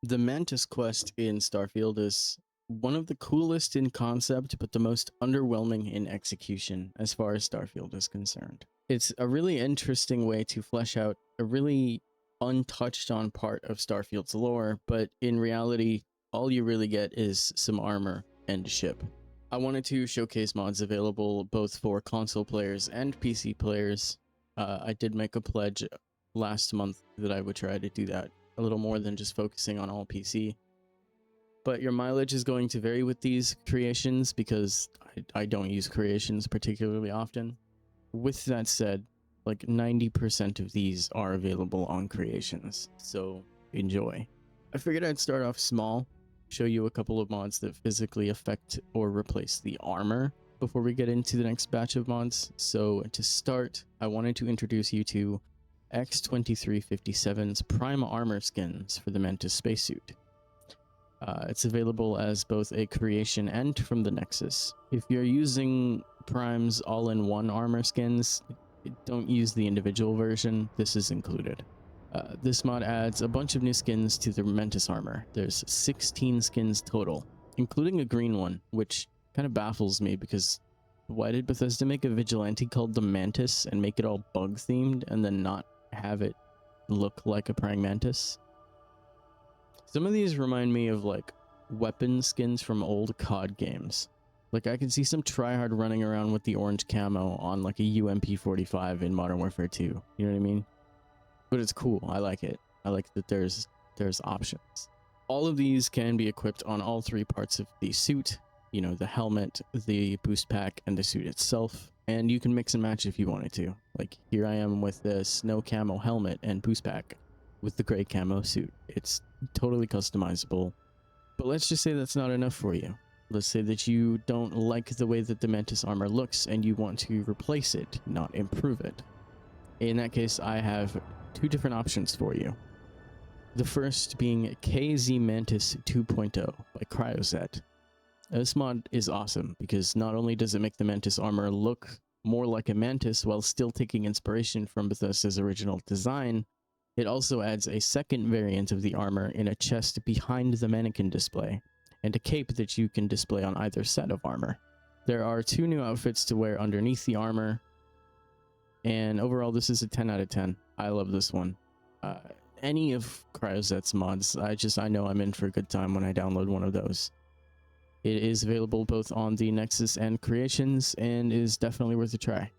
The Mantis quest in Starfield is one of the coolest in concept, but the most underwhelming in execution as far as Starfield is concerned. It's a really interesting way to flesh out a really untouched on part of Starfield's lore, but in reality, all you really get is some armor and a ship. I wanted to showcase mods available both for console players and PC players. I did make a pledge last month that I would try to do that a little more than just focusing on all PC. But your mileage is going to vary with these creations because I don't use creations particularly often. With that said, like 90% of these are available on creations, so enjoy. I figured I'd start off small, show you a couple of mods that physically affect or replace the armor before we get into the next batch of mods. So to start, I wanted to introduce you to X2357's Prime Armor skins for the Mantis spacesuit. It's available as both a creation and from the Nexus. If you're using Prime's all-in-one armor skins, don't use the individual version, this is included. This mod adds a bunch of new skins to the Mantis armor. There's 16 skins total, including a green one, which kind of baffles me because why did Bethesda make a Vigilante called the Mantis and make it all bug-themed and then not have it look like a praying mantis? Some of these remind me of like weapon skins from old COD games. Like I can see some tryhard running around with the orange camo on like a UMP-45 in Modern Warfare 2. You know what I mean? But it's cool. I like it. I like that there's options. All of these can be equipped on all three parts of the suit. You know, the helmet, the boost pack, and the suit itself. And you can mix and match if you wanted to. Like here I am with the snow camo helmet and boost pack with the gray camo suit. It's totally customizable. But let's just say that's not enough for you. Let's say that you don't like the way that the Mantis armor looks and you want to replace it, not improve it. In that case, I have two different options for you. The first being KZ Mantis 2.0 by KryoZet. This mod is awesome because not only does it make the Mantis armor look more like a mantis while still taking inspiration from Bethesda's original design, it also adds a second variant of the armor in a chest behind the mannequin display, and a cape that you can display on either set of armor. There are two new outfits to wear underneath the armor, and overall this is a 10 out of 10. I love this one. Any of KryoZet's mods, I know I'm in for a good time when I download one of those. It is available both on the Nexus and Creations, and is definitely worth a try.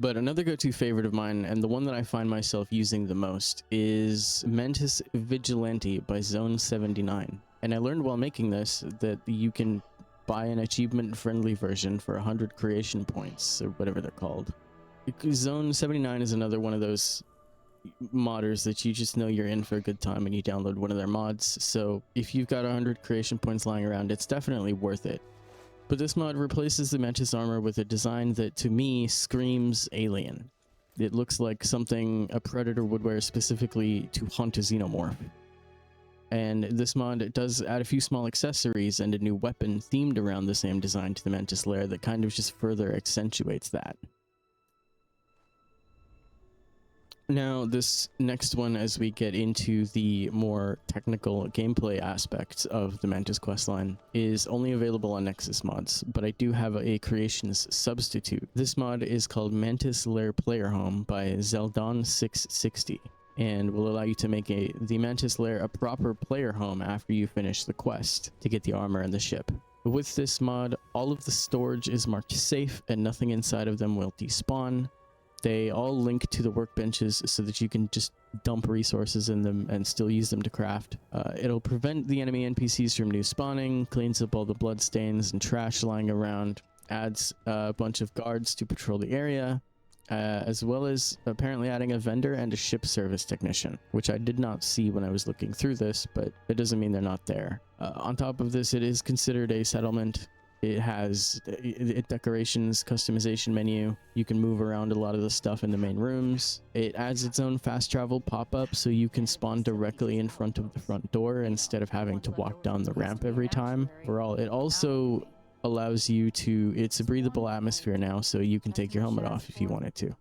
But another go-to favorite of mine, and the one that I find myself using the most, is Mantis Vigilante by Zone79. And I learned while making this that you can buy an achievement-friendly version for 100 creation points, or whatever they're called. Zone79 is another one of those modders that you just know you're in for a good time and you download one of their mods. So if you've got 100 creation points lying around, it's definitely worth it. But this mod replaces the Mantis armor with a design that to me screams alien. It looks like something a predator would wear specifically to hunt a xenomorph. And this mod does add a few small accessories and a new weapon themed around the same design to the Mantis Lair that kind of just further accentuates that. Now, this next one, as we get into the more technical gameplay aspects of the Mantis questline, is only available on Nexus mods, but I do have a creations substitute. This mod is called Mantis Lair Player Home by Zaldan 660, and will allow you to make the Mantis Lair a proper player home after you finish the quest to get the armor and the ship. With this mod, all of the storage is marked safe and nothing inside of them will despawn. They all link to the workbenches so that you can just dump resources in them and still use them to craft. It'll prevent the enemy NPCs from new spawning, cleans up all the bloodstains and trash lying around, adds a bunch of guards to patrol the area, as well as apparently adding a vendor and a ship service technician, which I did not see when I was looking through this, but it doesn't mean they're not there. On top of this, it is considered a settlement. It has decorations, customization menu. You can move around a lot of the stuff in the main rooms. It adds its own fast travel pop-up so you can spawn directly in front of the front door instead of having to walk down the ramp every time. It also allows you to, it's a breathable atmosphere now, so you can take your helmet off if you wanted to.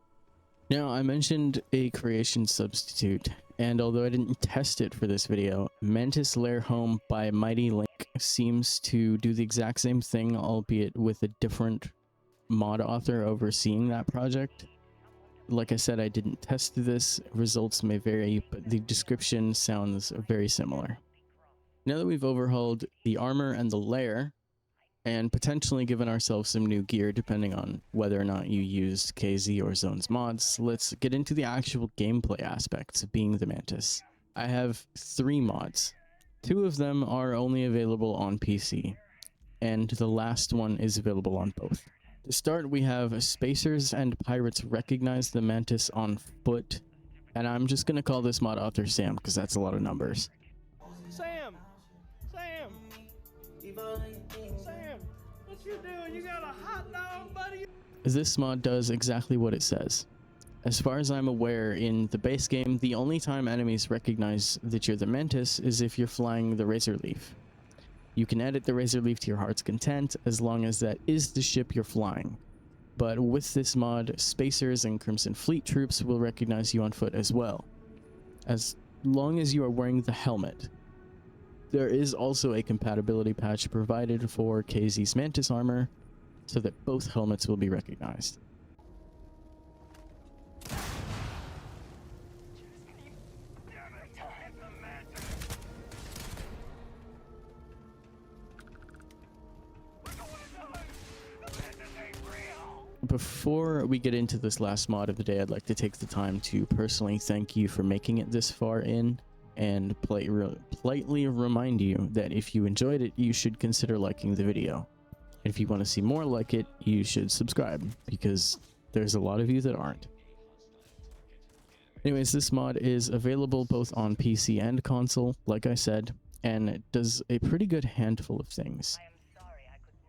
Now, I mentioned a creation substitute, and although I didn't test it for this video, Mantis Lair Home by MightyLink seems to do the exact same thing, albeit with a different mod author overseeing that project. Like I said, I didn't test this, results may vary, but the description sounds very similar. Now that we've overhauled the armor and the lair, and potentially given ourselves some new gear depending on whether or not you used KZ or Zone's mods, let's get into the actual gameplay aspects of being the Mantis. I have 3 mods. 2 of them are only available on PC, and the last one is available on both. To start, we have Spacers and Pirates recognize the Mantis on foot, and I'm just going to call this mod author Sam because that's a lot of numbers. Sam! Sam, what you doing? You got a hot dog, buddy? This mod does exactly what it says. As far as I'm aware, in the base game, the only time enemies recognize that you're the Mantis is if you're flying the Razor Leaf. You can edit the Razor Leaf to your heart's content as long as that is the ship you're flying. But with this mod, Spacers and Crimson Fleet troops will recognize you on foot as well, as long as you are wearing the helmet. There is also a compatibility patch provided for KZ's Mantis armor, so that both helmets will be recognized. Before we get into this last mod of the day, I'd like to take the time to personally thank you for making it this far in, and politely remind you that if you enjoyed it, you should consider liking the video. If you want to see more like it, you should subscribe, because there's a lot of you that aren't. Anyways, this mod is available both on PC and console, like I said, and it does a pretty good handful of things.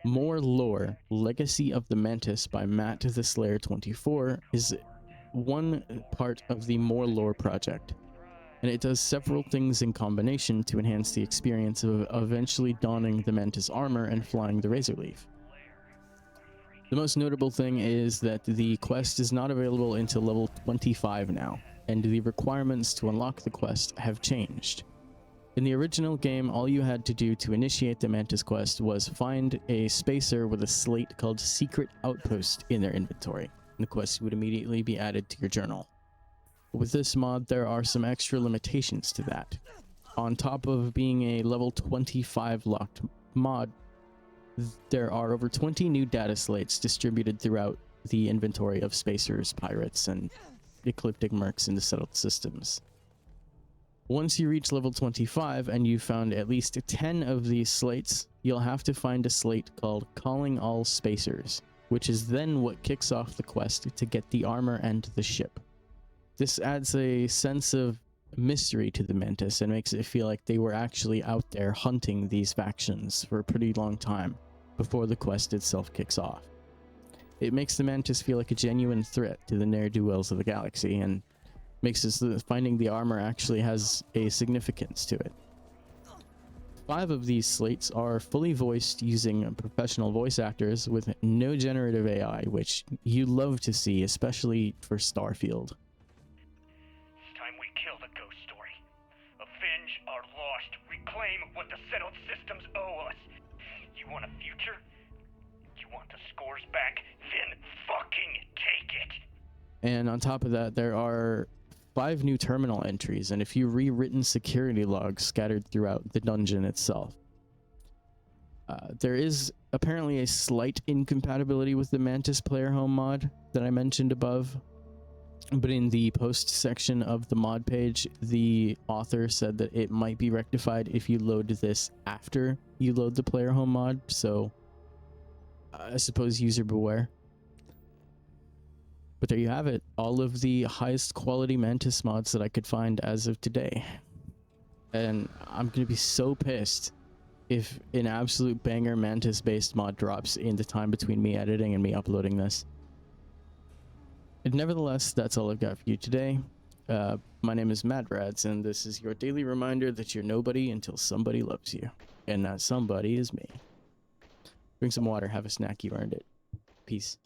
More Lore, Legacy of the Mantis by Matt the Slayer 24 is one part of the More Lore project, and it does several things in combination to enhance the experience of eventually donning the Mantis armor and flying the Razor Leaf. The most notable thing is that the quest is not available until level 25 now, and the requirements to unlock the quest have changed. In the original game, all you had to do to initiate the Mantis quest was find a spacer with a slate called Secret Outpost in their inventory, and the quest would immediately be added to your journal. With this mod, there are some extra limitations to that. On top of being a level 25 locked mod, there are over 20 new data slates distributed throughout the inventory of spacers, pirates, and ecliptic mercs in the settled systems. Once you reach level 25 and you've found at least 10 of these slates, you'll have to find a slate called Calling All Spacers, which is then what kicks off the quest to get the armor and the ship. This adds a sense of mystery to the Mantis and makes it feel like they were actually out there hunting these factions for a pretty long time before the quest itself kicks off. It makes the Mantis feel like a genuine threat to the ne'er-do-wells of the galaxy, and makes it so that finding the armor actually has a significance to it. 5 of these slates are fully voiced using professional voice actors with no generative AI, which you love to see, especially for Starfield. It's time we kill the ghost story. Avenge our lost. Reclaim what the settled systems owe us. You want a future? You want the scores back? Then fucking take it! And on top of that, there are 5 new terminal entries and a few rewritten security logs scattered throughout the dungeon itself. There is apparently a slight incompatibility with the Mantis player home mod that I mentioned above, but in the post section of the mod page, the author said that it might be rectified if you load this after you load the player home mod, so I suppose user beware. But there you have it, all of the highest quality Mantis mods that I could find as of today. And I'm going to be so pissed if an absolute banger Mantis based mod drops in the time between me editing and me uploading this. And nevertheless, that's all I've got for you today. My name is Madrads, and this is your daily reminder that you're nobody until somebody loves you. And that somebody is me. Drink some water, have a snack, you earned it. Peace.